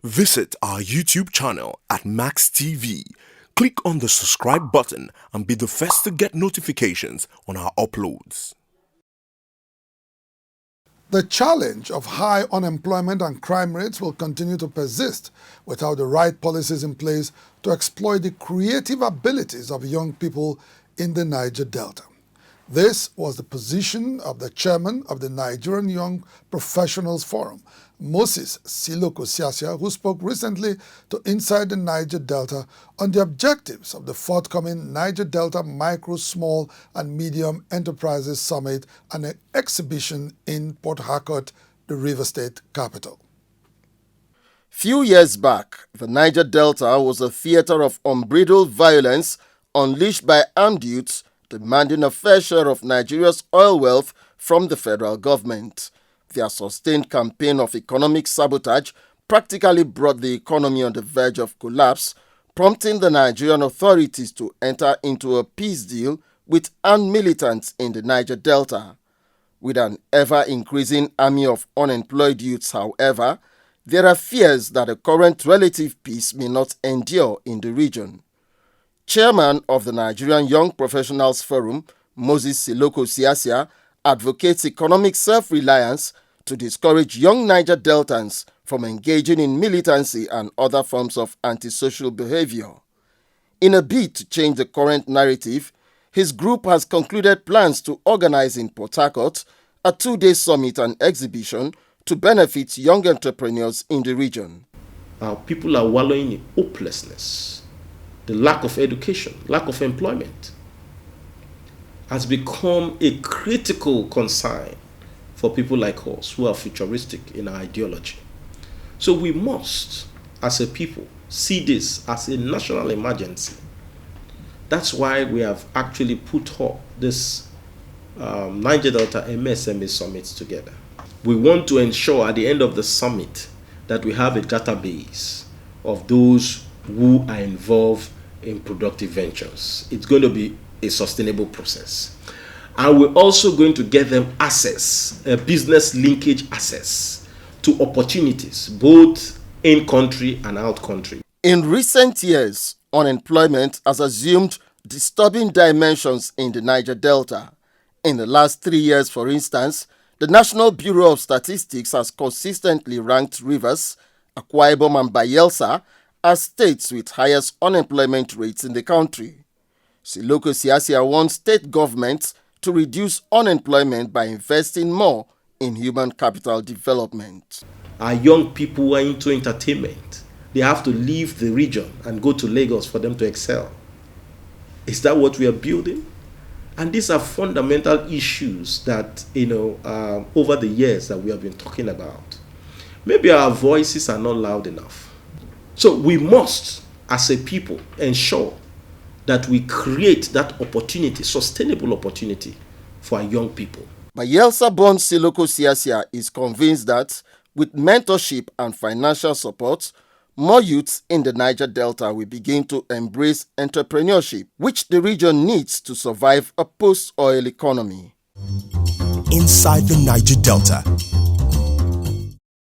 Visit our YouTube channel at Max TV. Click on the subscribe button and be the first to get notifications on our uploads. The challenge of high unemployment and crime rates will continue to persist without the right policies in place to exploit the creative abilities of young people in the Niger Delta. This was the position of the chairman of the Nigerian Young Professionals Forum, Moses Siloko Siasia, who spoke recently to Inside the Niger Delta on the objectives of the forthcoming Niger Delta Micro, Small and Medium Enterprises Summit and an exhibition in Port Harcourt, the River State capital. Few years back, the Niger Delta was a theater of unbridled violence unleashed by armed youths demanding a fair share of Nigeria's oil wealth from the federal government. Their sustained campaign of economic sabotage practically brought the economy on the verge of collapse, prompting the Nigerian authorities to enter into a peace deal with armed militants in the Niger Delta. With an ever-increasing army of unemployed youths, however, there are fears that the current relative peace may not endure in the region. Chairman of the Nigerian Young Professionals Forum, Moses Siloko Siasia, advocates economic self-reliance to discourage young Niger Deltans from engaging in militancy and other forms of antisocial behavior. In a bid to change the current narrative, his group has concluded plans to organize in Port Harcourt a 2-day summit and exhibition to benefit young entrepreneurs in the region. Our people are wallowing in hopelessness. The lack of education, lack of employment has become a critical concern for people like us who are futuristic in our ideology. So we must, as a people, see this as a national emergency. That's why we have actually put up this Niger Delta MSME Summit together. We want to ensure at the end of the summit that we have a database of those who are involved in productive ventures. It's going to be a sustainable process. And we're also going to get them access, a business linkage access to opportunities, both in country and out country. In recent years, unemployment has assumed disturbing dimensions in the Niger Delta. In the last 3 years, for instance, the National Bureau of Statistics has consistently ranked Rivers, Akwa Ibom and Bayelsa as states with highest unemployment rates in the country. Siloko Siasia wants state governments to reduce unemployment by investing more in human capital development. Our young people who are into entertainment, they have to leave the region and go to Lagos for them to excel. Is that what we are building? And these are fundamental issues that, over the years that we have been talking about. Maybe our voices are not loud enough. So we must, as a people, ensure that we create that opportunity, sustainable opportunity for our young people. Bayelsa-born Siloko Siasia is convinced that with mentorship and financial support, more youths in the Niger Delta will begin to embrace entrepreneurship, which the region needs to survive a post-oil economy. Inside the Niger Delta.